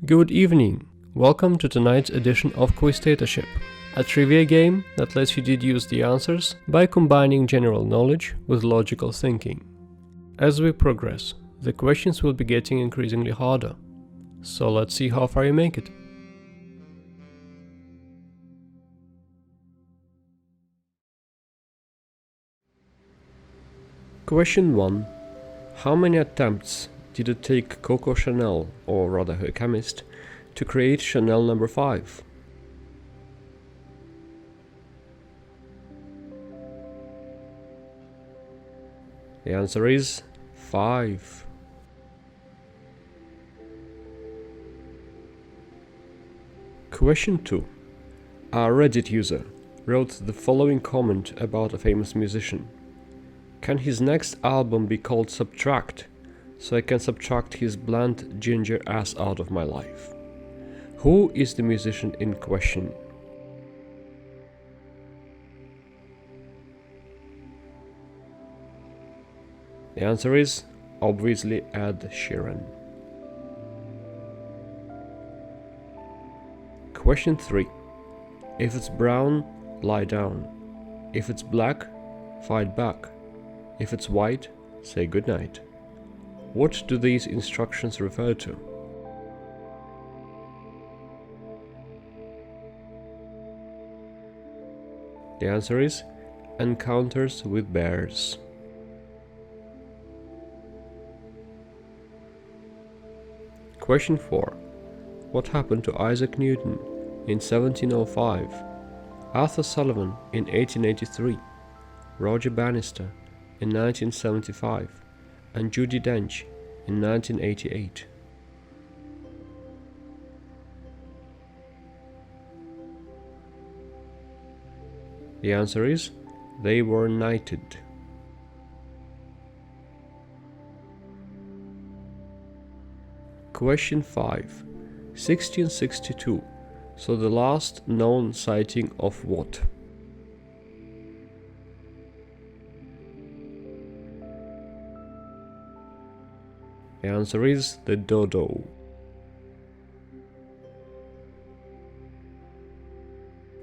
Good evening. Welcome to tonight's edition of Quiztatorship, a trivia game that lets you deduce the answers by combining general knowledge with logical thinking. As we progress, the questions will be getting increasingly harder, so let's see how far you make it. Question 1. How many attempts did it take Coco Chanel, or rather her chemist, to create Chanel No. 5? The answer is 5. Question 2. A Reddit user wrote the following comment about a famous musician. Can his next album be called Subtract, so I can subtract his bland ginger ass out of my life? Who is the musician in question? The answer is obviously Ed Sheeran. Question 3. If it's brown, lie down. If it's black, fight back. If it's white, say goodnight. What do these instructions refer to? The answer is encounters with bears. Question 4. What happened to Isaac Newton in 1705, Arthur Sullivan in 1883, Roger Bannister in 1975, and Judi Dench in 1988? The answer is they were knighted. Question 5. 1662 saw the last known sighting of what? The answer is the dodo.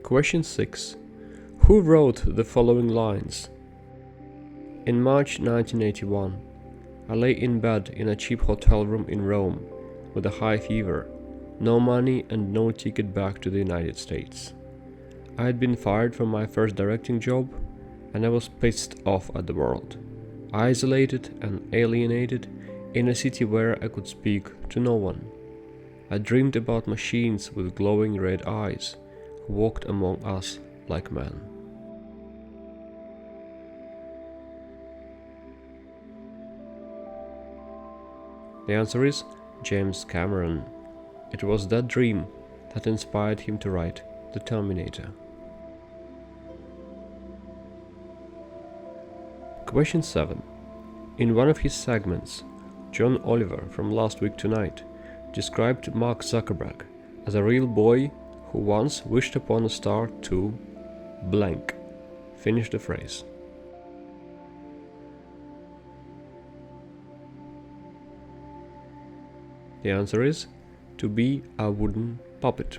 Question 6. Who wrote the following lines? In March 1981, I lay in bed in a cheap hotel room in Rome with a high fever, no money and no ticket back to the United States. I had been fired from my first directing job, and I was pissed off at the world, isolated and alienated in a city where I could speak to no one. I dreamed about machines with glowing red eyes who walked among us like men. The answer is James Cameron. It was that dream that inspired him to write The Terminator. Question 7. In one of his segments, John Oliver from Last Week Tonight described Mark Zuckerberg as a real boy who once wished upon a star to blank. Finish the phrase. The answer is to be a wooden puppet.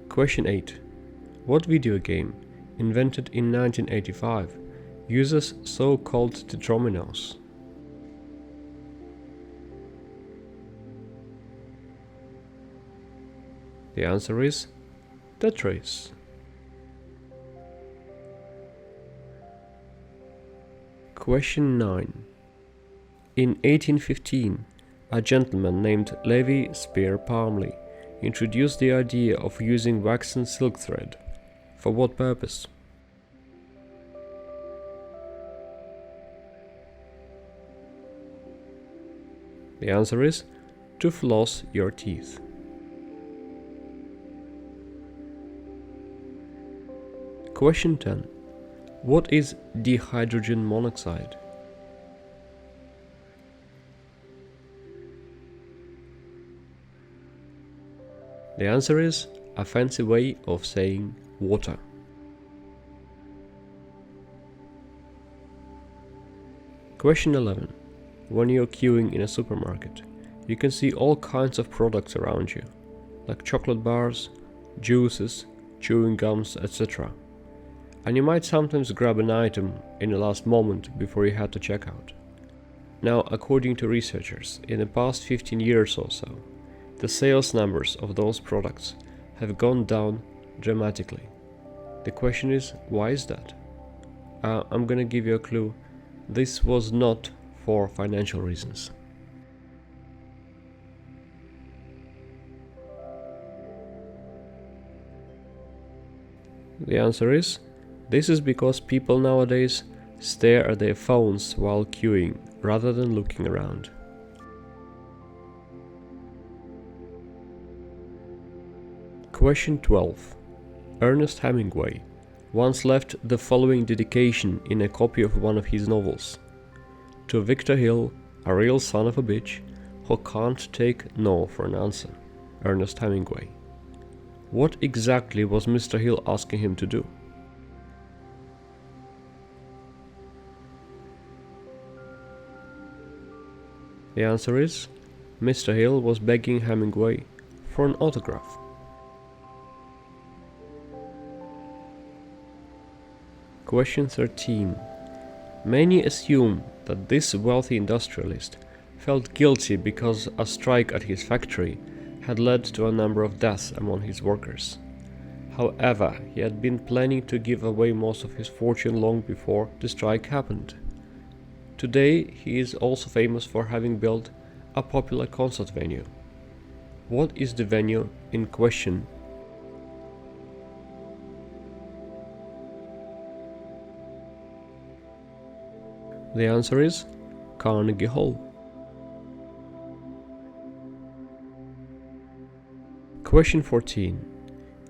Question 8. What video game, invented in 1985, uses so-called tetrominos? The answer is Tetris. Question 9. In 1815, a gentleman named Levi Spear Parmley introduced the idea of using waxen silk thread. For what purpose? The answer is to floss your teeth. Question 10. What is dihydrogen monoxide? The answer is a fancy way of saying water. Question 11. when you're queuing in a supermarket, you can see all kinds of products around you, like chocolate bars, juices, chewing gums, etc. And you might sometimes grab an item in the last moment before you head to checkout. Now, according to researchers, in the past 15 years or so, the sales numbers of those products have gone down dramatically. The question is, why is that? I'm gonna give you a clue. This was not for financial reasons. The answer is, this is because people nowadays stare at their phones while queuing rather than looking around. Question 12. Ernest Hemingway once left the following dedication in a copy of one of his novels. To Victor Hill, a real son of a bitch, who can't take no for an answer. Ernest Hemingway. What exactly was Mr. Hill asking him to do? The answer is, Mr. Hill was begging Hemingway for an autograph. Question 13. Many assume that this wealthy industrialist felt guilty because a strike at his factory had led to a number of deaths among his workers. However, he had been planning to give away most of his fortune long before the strike happened. Today, he is also famous for having built a popular concert venue. What is the venue in question? The answer is Carnegie Hall. Question 14.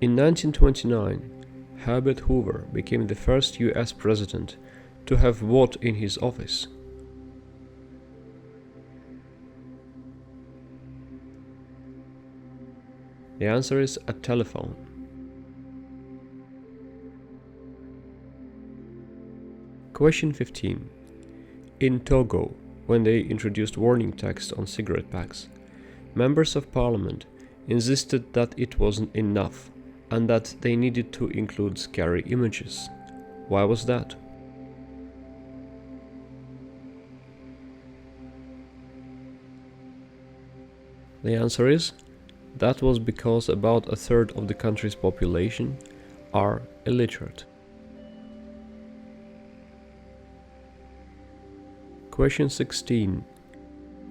In 1929, Herbert Hoover became the first US president to have what in his office? The answer is a telephone. Question 15. In Togo, when they introduced warning text on cigarette packs, members of parliament insisted that it wasn't enough and that they needed to include scary images. Why was that? The answer is, that was because about a third of the country's population are illiterate. Question 16.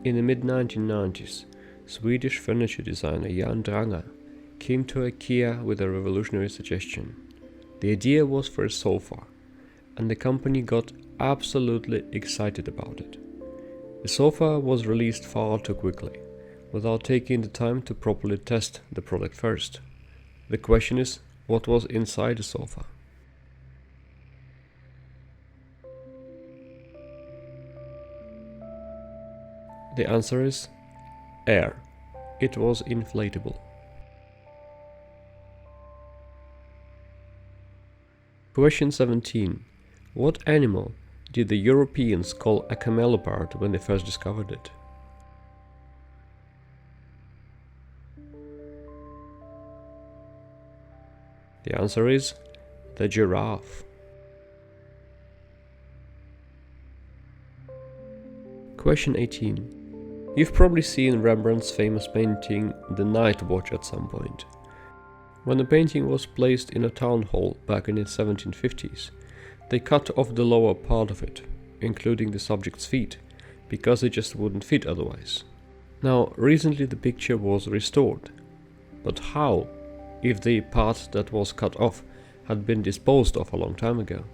In the mid-1990s, Swedish furniture designer Jan Dranger came to IKEA with a revolutionary suggestion. The idea was for a sofa, and the company got absolutely excited about it. The sofa was released far too quickly, without taking the time to properly test the product first. The question is, what was inside the sofa? The answer is air. It was inflatable. Question 17. What animal did the Europeans call a camelopard when they first discovered it? The answer is the giraffe. Question 18. You've probably seen Rembrandt's famous painting The Night Watch at some point. When the painting was placed in a town hall back in the 1750s, they cut off the lower part of it, including the subject's feet, because it just wouldn't fit otherwise. Now, recently the picture was restored. But how, if the part that was cut off had been disposed of a long time ago?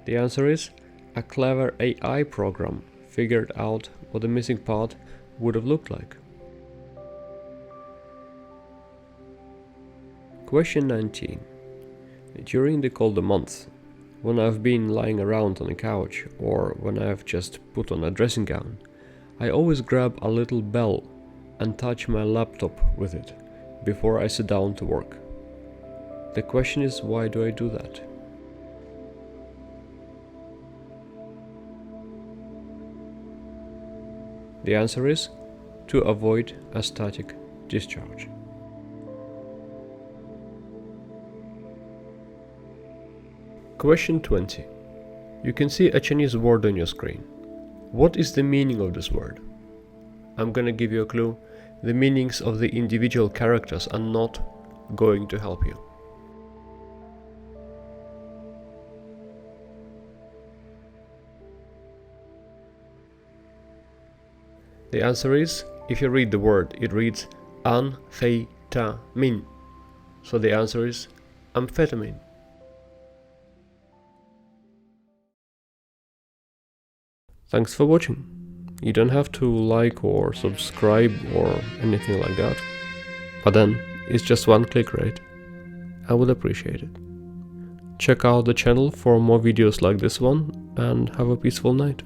The answer is, a clever AI program figured out what the missing part would have looked like. Question 19. During the colder months, when I've been lying around on a couch or when I've just put on a dressing gown, I always grab a little bell and touch my laptop with it before I sit down to work. The question is, why do I do that? The answer is to avoid a static discharge. Question 20. You can see a Chinese word on your screen. What is the meaning of this word? I'm gonna give you a clue. The meanings of the individual characters are not going to help you. The answer is, if you read the word, it reads amphetamine. So the answer is amphetamine. Thanks for watching. You don't have to like or subscribe or anything like that. But then, it's just one click, right? I would appreciate it. Check out the channel for more videos like this one and have a peaceful night.